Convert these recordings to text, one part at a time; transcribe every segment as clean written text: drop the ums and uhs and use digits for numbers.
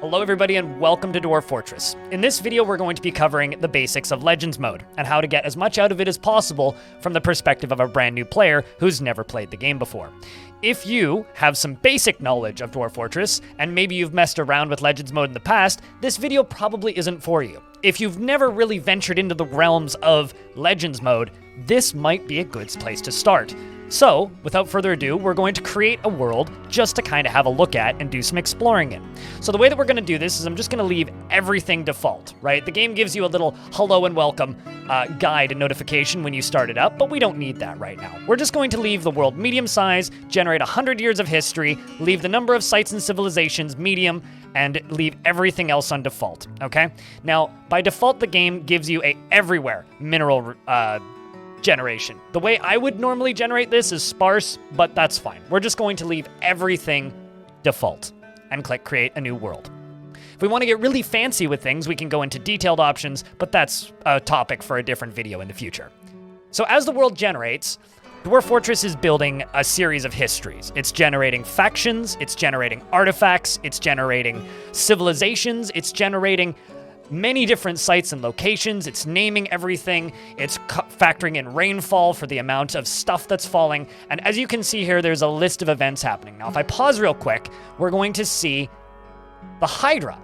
Hello everybody and welcome to Dwarf Fortress. In this video we're going to be covering the basics of Legends mode and how to get as much out of it as possible from the perspective of a brand new player who's never played the game before. If you have some basic knowledge of Dwarf Fortress, and maybe you've messed around with Legends mode in the past, this video probably isn't for you. If you've never really ventured into the realms of Legends mode, this might be a good place to start. So, without further ado, we're going to create a world just to kind of have a look at and do some exploring in. So the way that we're going to do this is I'm just going to leave everything default, right? The game gives you a little hello and welcome guide and notification when you start it up, but we don't need that right now. We're just going to leave the world medium size, generate 100 years of history, leave the number of sites and civilizations medium, and leave everything else on default, okay? Now, by default, the game gives you a everywhere mineral generation. The way I would normally generate this is sparse, but that's fine. We're just going to leave everything default and click create a new world. If we want to get really fancy with things, we can go into detailed options, but that's a topic for a different video in the future. So as the world generates, Dwarf Fortress is building a series of histories. It's generating factions, it's generating artifacts, it's generating civilizations, it's generating many different sites and locations, it's naming everything, it's factoring in rainfall for the amount of stuff that's falling, and as you can see here, there's a list of events happening. Now, if I pause real quick, we're going to see the Hydra,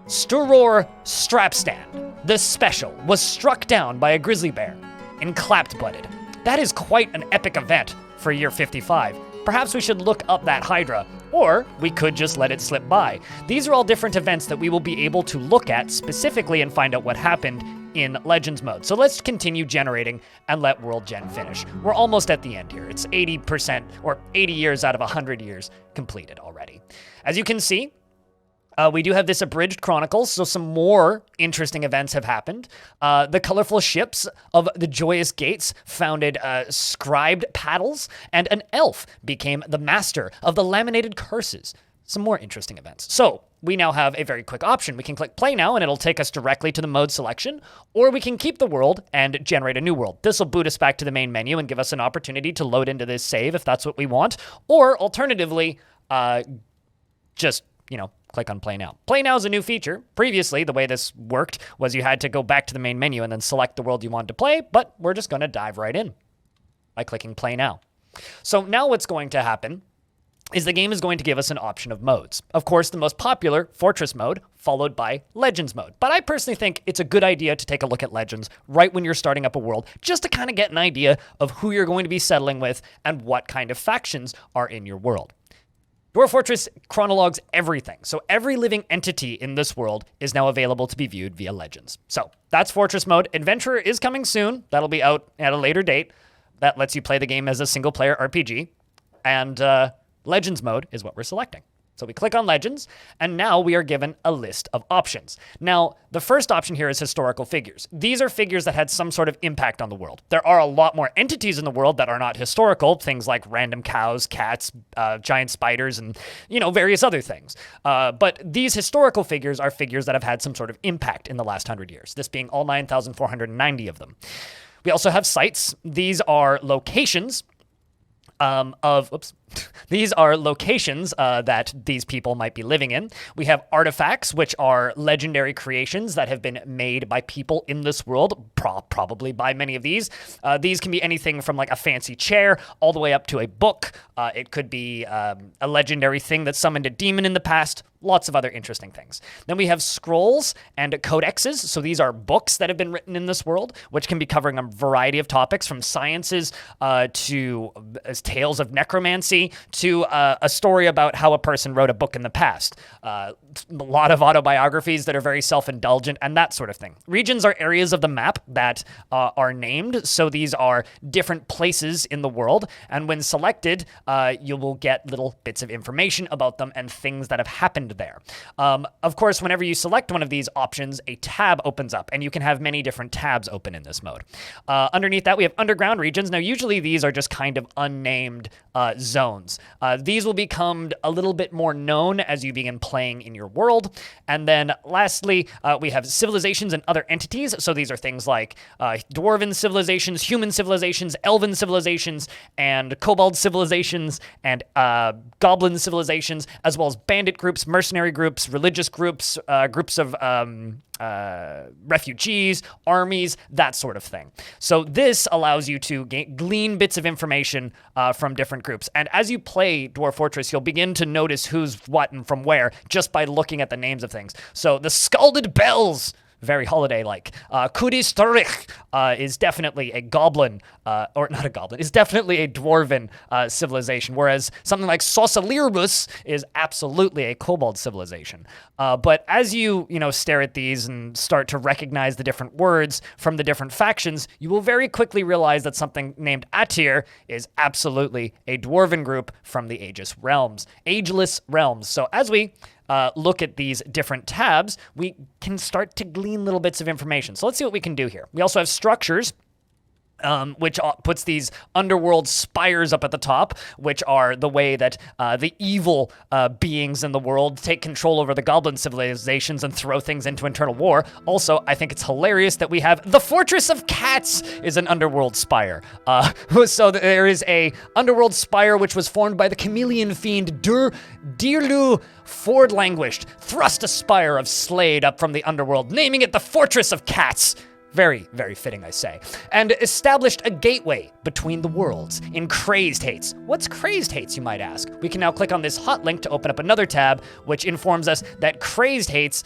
Sturor Strapstand, the Special, was struck down by a grizzly bear and clapped-butted. That is quite an epic event for year 55. Perhaps we should look up that Hydra, or we could just let it slip by. These are all different events that we will be able to look at specifically and find out what happened in Legends mode. So let's continue generating and let World Gen finish. We're almost at the end here. It's 80% or 80 years out of 100 years completed already. As you can see, we do have this abridged chronicles, so some more interesting events have happened. The colorful ships of the Joyous Gates founded scribed paddles, and an elf became the master of the laminated curses. Some more interesting events. So we now have a very quick option. We can click play now, and it'll take us directly to the mode selection, or we can keep the world and generate a new world. This will boot us back to the main menu and give us an opportunity to load into this save if that's what we want, or alternatively, just, click on Play Now. Play Now is a new feature. Previously, the way this worked was you had to go back to the main menu and then select the world you wanted to play, but we're just going to dive right in by clicking Play Now. So now what's going to happen is the game is going to give us an option of modes. Of course, the most popular, Fortress mode, followed by Legends mode. But I personally think it's a good idea to take a look at Legends right when you're starting up a world, just to kind of get an idea of who you're going to be settling with and what kind of factions are in your world. Dwarf Fortress chronologues everything, so every living entity in this world is now available to be viewed via Legends. So that's Fortress mode. Adventurer is coming soon. That'll be out at a later date. That lets you play the game as a single-player RPG. And Legends mode is what we're selecting. So we click on Legends, and now we are given a list of options. Now, the first option here is historical figures. These are figures that had some sort of impact on the world. There are a lot more entities in the world that are not historical, things like random cows, cats, giant spiders, and, various other things. But these historical figures are figures that have had some sort of impact in the last 100 years, this being all 9,490 of them. We also have sites. These are locations These are locations that these people might be living in. We have artifacts, which are legendary creations that have been made by people in this world, probably by many of these. These can be anything from like a fancy chair all the way up to a book. It could be a legendary thing that summoned a demon in the past. Lots of other interesting things. Then we have scrolls and codexes. So these are books that have been written in this world, which can be covering a variety of topics from sciences to tales of necromancy to a story about how a person wrote a book in the past. A lot of autobiographies that are very self-indulgent and that sort of thing. Regions are areas of the map that are named. So these are different places in the world. And when selected, you will get little bits of information about them and things that have happened there. Of course, whenever you select one of these options, a tab opens up, and you can have many different tabs open in this mode. Underneath that, we have underground regions. Now, usually these are just kind of unnamed zones. These will become a little bit more known as you begin playing in your world. And then lastly, we have civilizations and other entities. So these are things like dwarven civilizations, human civilizations, elven civilizations, and kobold civilizations, and goblin civilizations, as well as bandit groups, mercenaries, mercenary groups, religious groups, groups of refugees, armies, that sort of thing. So this allows you to glean bits of information from different groups. And as you play Dwarf Fortress, you'll begin to notice who's what and from where just by looking at the names of things. So the Scalded Bells, very holiday-like. Kudisturich is definitely a goblin, or not a goblin, is definitely a dwarven civilization, whereas something like Sausalirubus is absolutely a kobold civilization. But as you stare at these and start to recognize the different words from the different factions, you will very quickly realize that something named Atir is absolutely a dwarven group from the Ageless Realms. So as we look at these different tabs, we can start to glean little bits of information. So let's see what we can do here. We also have structures, which puts these underworld spires up at the top, which are the way that the evil beings in the world take control over the goblin civilizations and throw things into internal war. Also, I think it's hilarious that we have the Fortress of Cats is an underworld spire. So there is a underworld spire which was formed by the chameleon fiend Dearlu Ford Languished, thrust a spire of Slade up from the underworld, naming it the Fortress of Cats. Very, very fitting, I say. And established a gateway between the worlds in Crazed Hates. What's Crazed Hates, you might ask? We can now click on this hot link to open up another tab, which informs us that Crazed Hates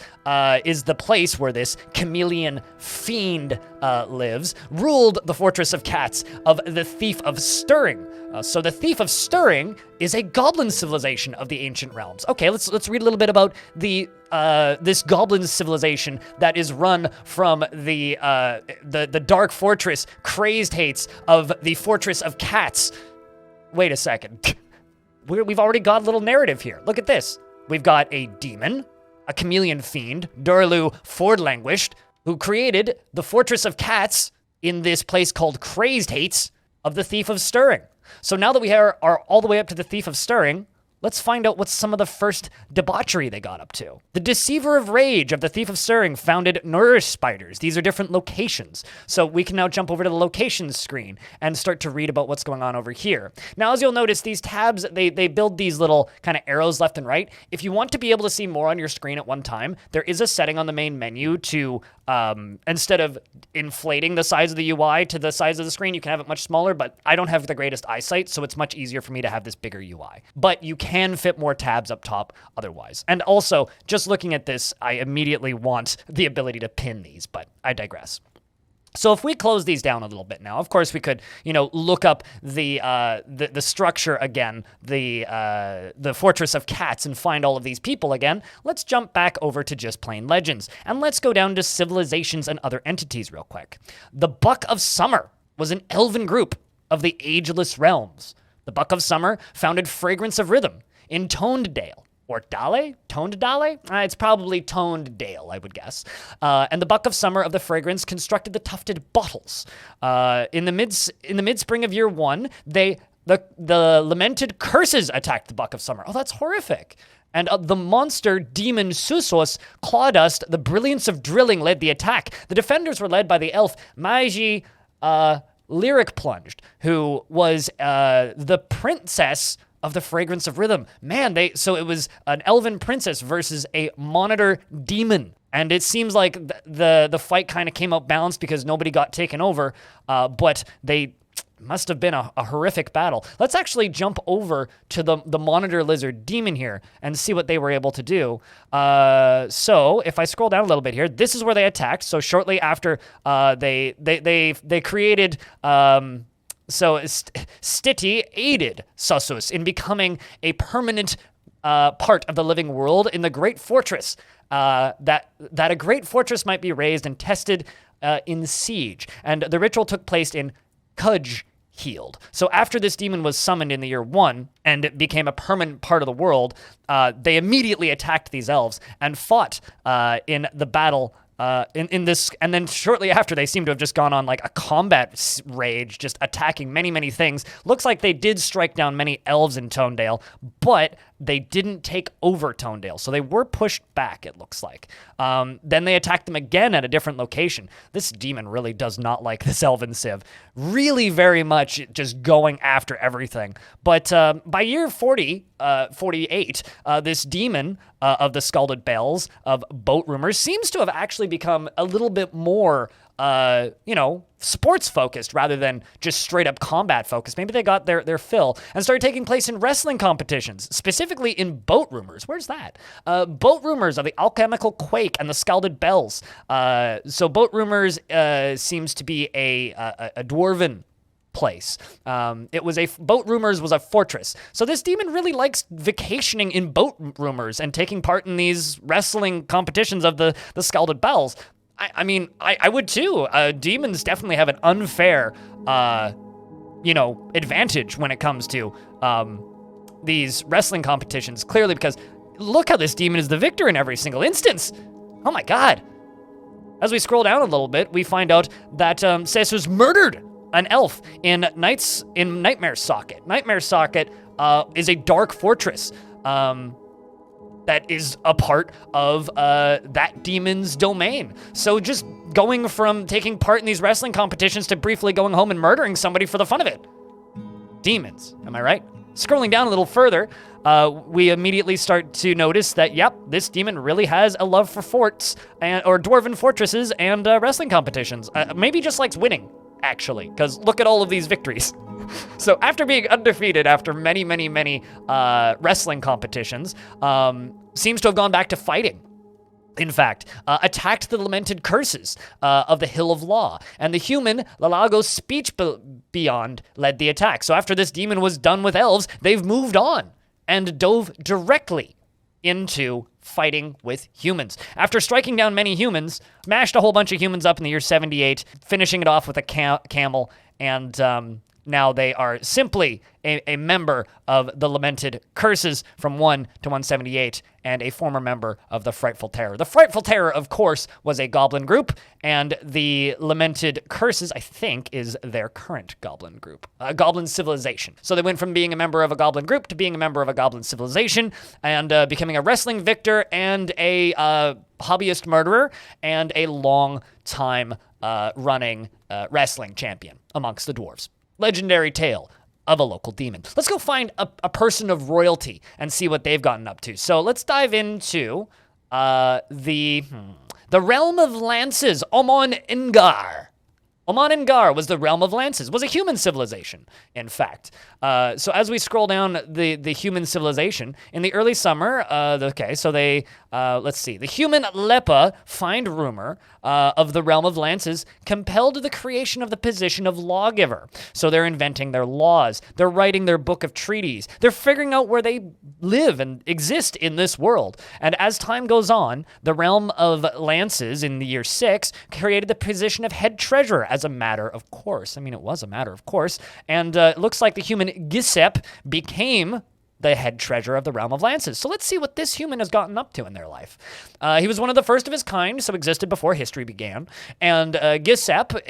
is the place where this chameleon fiend lives, ruled the Fortress of Cats of the Thief of Stirring. So the Thief of Stirring is a goblin civilization of the ancient realms. Okay, let's read a little bit about this goblin civilization that is run from the dark fortress Crazed Hates of the Fortress of Cats. Wait a second. We've already got a little narrative here. Look at this. We've got a demon, a chameleon fiend, Durlu Ford Languished, who created the Fortress of Cats in this place called Crazed Hates of the Thief of Stirring. So now that we are all the way up to the Thief of Stirring, let's find out what's some of the first debauchery they got up to. The Deceiver of Rage of the Thief of Stirring founded Nourish Spiders. These are different locations. So we can now jump over to the locations screen and start to read about what's going on over here. Now, as you'll notice, these tabs, they build these little kind of arrows left and right. If you want to be able to see more on your screen at one time, there is a setting on the main menu to, instead of inflating the size of the UI to the size of the screen, you can have it much smaller, but I don't have the greatest eyesight, so it's much easier for me to have this bigger UI. But you can fit more tabs up top otherwise. And also, just looking at this, I immediately want the ability to pin these, but I digress. So if we close these down a little bit now, of course we could, look up the structure again, the Fortress of Cats, and find all of these people again. Let's jump back over to just plain legends, and let's go down to civilizations and other entities real quick. The Buck of Summer was an elven group of the Ageless Realms. The Buck of Summer founded Fragrance of Rhythm in Tonedale. Or Dale? Toned Dale? It's probably Toned Dale, I would guess. And the Buck of Summer of the Fragrance constructed the Tufted Bottles. In the mid-spring of year one, the lamented curses attacked the Buck of Summer. Oh, that's horrific. And the monster demon Susos, Clawdust, the Brilliance of Drilling led the attack. The defenders were led by the elf Magi Lyric Plunged, who was the princess of the Fragrance of Rhythm. Man, so it was an elven princess versus a monitor demon. And it seems like the fight kind of came out balanced because nobody got taken over, but they must have been a horrific battle. Let's actually jump over to the monitor lizard demon here and see what they were able to do. So if I scroll down a little bit here, this is where they attacked. So shortly after they created... So Stiti aided Susus in becoming a permanent part of the living world in the Great Fortress. That a great fortress might be raised and tested in siege. And the ritual took place in Kudge Healed. So after this demon was summoned in the year 1 and it became a permanent part of the world, they immediately attacked these elves and fought in the battle in this, and then shortly after, they seem to have just gone on like a combat rage, just attacking many things. Looks like they did strike down many elves in Tonedale, but they didn't take over Tonedale, so they were pushed back, it looks like. Then they attacked them again at a different location. This demon really does not like this Elven Civ. Really very much just going after everything. But by year 48, this demon of the Scalded Bells, of Boat Rumors, seems to have actually become a little bit more sports focused rather than just straight up combat focused. Maybe they got their fill and started taking place in wrestling competitions, specifically in Boat Rumors. Where's that? Boat Rumors of the Alchemical Quake and the Scalded Bells. So Boat Rumors seems to be a dwarven place. Boat Rumors was a fortress. So this demon really likes vacationing in Boat Rumors and taking part in these wrestling competitions of the Scalded Bells. I mean, I would too. Demons definitely have an unfair, advantage when it comes to these wrestling competitions. Clearly, because look how this demon is the victor in every single instance. Oh my god. As we scroll down a little bit, we find out that Cesus murdered an elf in Nightmare Socket. Nightmare Socket is a dark fortress. That is a part of that demon's domain. So just going from taking part in these wrestling competitions to briefly going home and murdering somebody for the fun of it. Demons, am I right? Scrolling down a little further, we immediately start to notice that, yep, this demon really has a love for forts or dwarven fortresses and wrestling competitions. Maybe just likes winning, actually, because look at all of these victories. So after being undefeated after many, many, many wrestling competitions, seems to have gone back to fighting. In fact, attacked the lamented curses of the Hill of Law, and the human Lalagos Speech Beyond led the attack. So after this demon was done with elves, they've moved on and dove directly into fighting with humans. After striking down many humans, smashed a whole bunch of humans up in the year 78, finishing it off with a camel, and now they are simply a member of the lamented curses from 1 to 178 and a former member of the Frightful Terror. The Frightful Terror, of course, was a goblin group, and the lamented curses, I think, is their current goblin group, a goblin civilization. So they went from being a member of a goblin group to being a member of a goblin civilization and becoming a wrestling victor and a hobbyist murderer and a long time running wrestling champion amongst the dwarves. Legendary tale of a local demon. Let's go find a person of royalty and see what they've gotten up to. So let's dive into the realm of lances, Omon Ingar. Oman Ingar was the realm of lances, was a human civilization, in fact. So as we scroll down the human civilization, in the early summer, let's see, the human Lepa find rumor of the realm of lances compelled the creation of the position of lawgiver. So they're inventing their laws, they're writing their book of treaties, they're figuring out where they live and exist in this world. And as time goes on, the realm of lances in the year 6 created the position of head treasurer as a matter of course. I mean, it was a matter of course. And it looks like the human Gisep became the head treasurer of the realm of lances. So let's see what this human has gotten up to in their life. He was one of the first of his kind, so existed before history began. And Gisep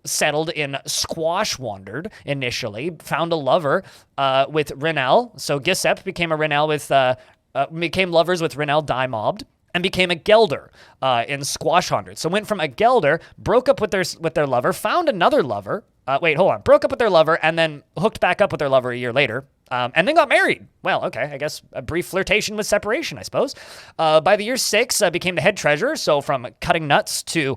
settled in Squashwandered initially, found a lover with Renel. So Gisep became became lovers with Renel Dimobbed, and became a Gelder in Squashwandered. So went from a Gelder, broke up with their lover, found another lover. Broke up with their lover and then hooked back up with their lover a year later. And then got married. Well, okay, I guess a brief flirtation with separation, I suppose. By the year 6, became the head treasurer, so from cutting nuts to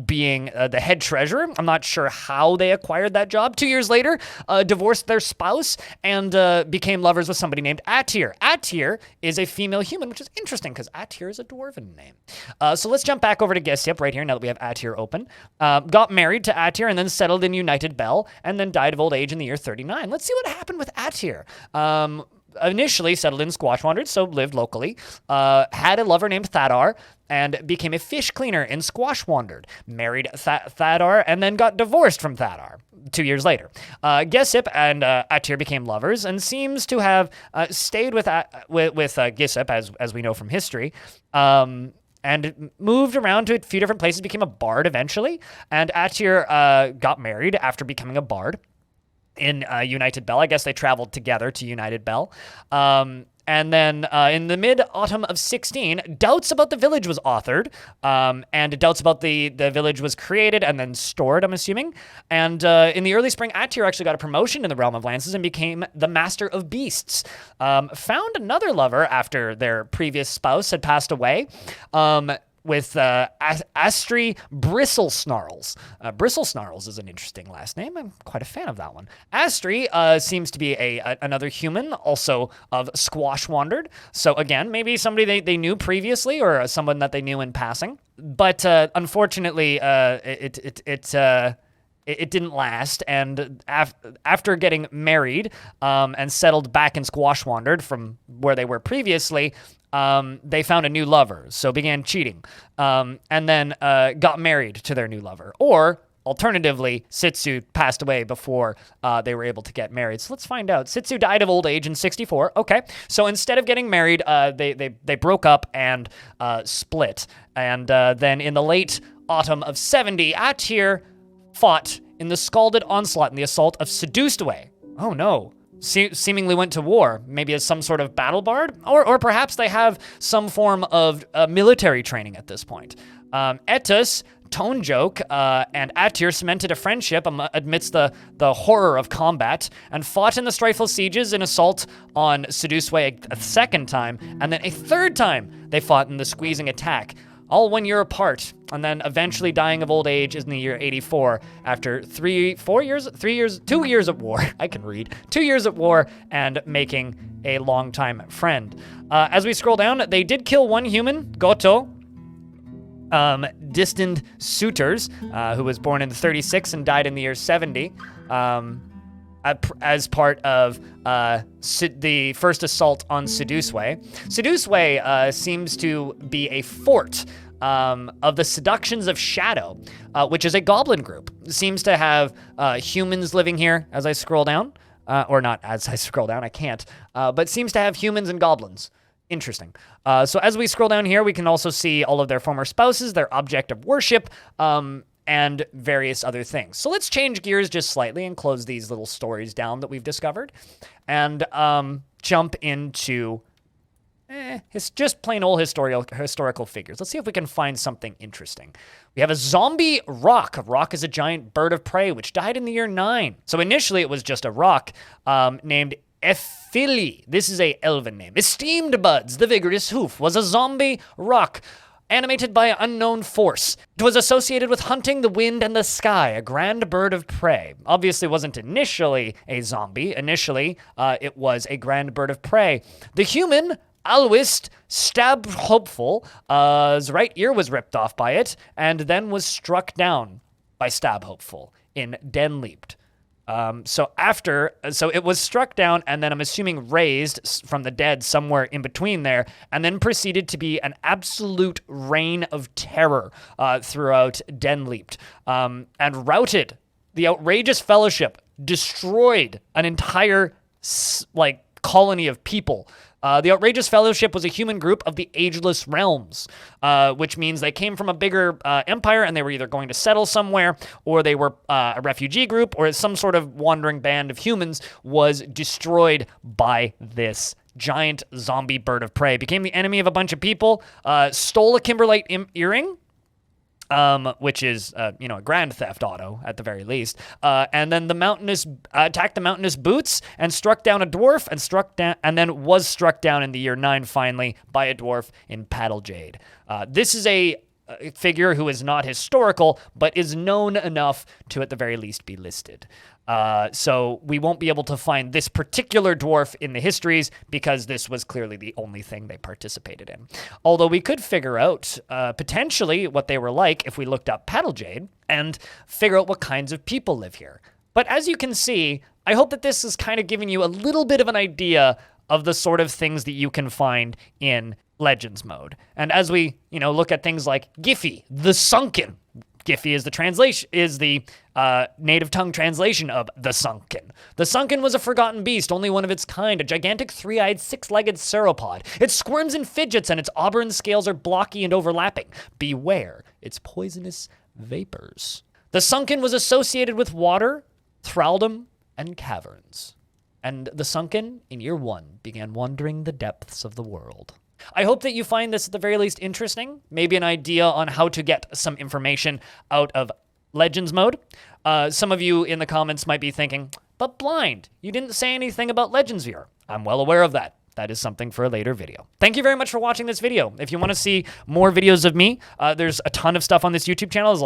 being the head treasurer. I'm not sure how they acquired that job. 2 years later, divorced their spouse and became lovers with somebody named Atir. Atir is a female human, which is interesting because Atir is a dwarven name. So let's jump back over to Gesip right here now that we have Atir open. Got married to Atir and then settled in United Bell and then died of old age in the year 39. Let's see what happened with Atir. Initially settled in Squashwandered, so lived locally, had a lover named Thadar, and became a fish cleaner in Squashwandered, married Thadar, and then got divorced from Thadar 2 years later. Gesip and Atir became lovers, and seems to have stayed with Gesip, as we know from history, and moved around to a few different places, became a bard eventually, and Atir got married after becoming a bard in United Bell. I guess they traveled together to United Bell. And then in the mid-autumn of 16, doubts about the village was authored, and doubts about the village was created and then stored, I'm assuming. And in the early spring, Atyr actually got a promotion in the Realm of Lances and became the Master of Beasts. Found another lover after their previous spouse had passed away. With Astri Bristlesnarls. Bristlesnarls is an interesting last name. I'm quite a fan of that one. Astri seems to be another human, also of Squash Wandered. So again, maybe somebody they knew previously or someone that they knew in passing. But unfortunately, it didn't last, and after getting married and settled back in Squash Wandered from where they were previously, they found a new lover, so began cheating, and then got married to their new lover. Or, alternatively, Sitsu passed away before they were able to get married. So let's find out. Sitsu died of old age in 64. Okay, so instead of getting married, they broke up and split. And then in the late autumn of 70, Atyr fought in the Scalded Onslaught in the assault of Seduced Away. Oh no. Seemingly went to war, maybe as some sort of battle bard, or perhaps they have some form of military training at this point. Etus, Tone Joke, and Atyr cemented a friendship amidst the horror of combat and fought in the Strifeful Sieges in assault on Seduced Way a second time, and then a third time they fought in the Squeezing Attack, all 1 year apart, and then eventually dying of old age in the year 84 after 2 years at war. I can read. 2 years at war and making a longtime friend. As we scroll down, they did kill one human, Goto, Distant Suitors, who was born in 36 and died in the year 70. As part of the first assault on Seduce Way. Seduce Way seems to be a fort of the Seductions of Shadow, which is a goblin group. Seems to have humans living here as I scroll down. Or not as I scroll down, I can't. But seems to have humans and goblins. Interesting. So as we scroll down here, we can also see all of their former spouses, their object of worship, and various other things. So let's change gears just slightly and close these little stories down that we've discovered and jump into just plain old historical figures. Let's see if we can find something interesting. We have a zombie rock. A rock is a giant bird of prey which died in the year 9. So initially it was just a rock named Ephili. This is a elven name. Esteemed Buds, the vigorous hoof, was a zombie rock animated by an unknown force. It was associated with hunting the wind and the sky, a grand bird of prey. Obviously wasn't initially a zombie. Initially, it was a grand bird of prey. The human, Alwist, stabbed Hopeful, his right ear was ripped off by it, and then was struck down by Stab Hopeful in Denleapt. So it was struck down and then I'm assuming raised from the dead somewhere in between there, and then proceeded to be an absolute reign of terror throughout Denleapt, and routed the outrageous fellowship, destroyed an entire colony of people. The Outrageous Fellowship was a human group of the Ageless Realms, which means they came from a bigger empire and they were either going to settle somewhere, or they were a refugee group, or some sort of wandering band of humans was destroyed by this giant zombie bird of prey, became the enemy of a bunch of people, stole a Kimberlite earring, which is, a grand theft auto at the very least. And then attacked the mountainous boots and struck down a dwarf and then was struck down in the year 9 finally by a dwarf in Paddle Jade. This is a figure who is not historical, but is known enough to at the very least be listed. So we won't be able to find this particular dwarf in the histories because this was clearly the only thing they participated in. Although we could figure out potentially what they were like if we looked up Paddle Jade and figure out what kinds of people live here. But as you can see, I hope that this is kind of giving you a little bit of an idea of the sort of things that you can find in Legends mode. And as we, look at things like Giphy, the Sunken. Giphy is the native tongue translation of the Sunken. The Sunken was a forgotten beast, only one of its kind, a gigantic three-eyed, six-legged sauropod. It squirms and fidgets, and its auburn scales are blocky and overlapping. Beware its poisonous vapors. The Sunken was associated with water, thraldom, and caverns. and the sunken in year 1 began wandering the depths of the world. I hope that you find this at the very least interesting, maybe an idea on how to get some information out of Legends mode. Some of you in the comments might be thinking, but Blind, you didn't say anything about Legends Viewer. I'm well aware of that. That is something for a later video. Thank you very much for watching this video. If you want to see more videos of me, there's a ton of stuff on this YouTube channel, as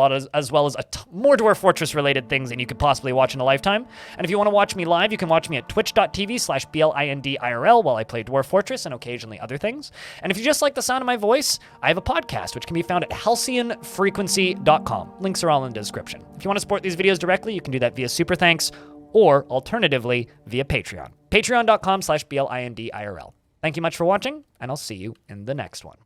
well as more Dwarf Fortress related things than you could possibly watch in a lifetime. And if you want to watch me live, you can watch me at twitch.tv/BLINDIRL while I play Dwarf Fortress and occasionally other things. And if you just like the sound of my voice, I have a podcast, which can be found at halcyonfrequency.com. Links are all in the description. If you want to support these videos directly, you can do that via Super Thanks, or alternatively via Patreon. Patreon.com/BLINDIRL. Thank you much for watching, and I'll see you in the next one.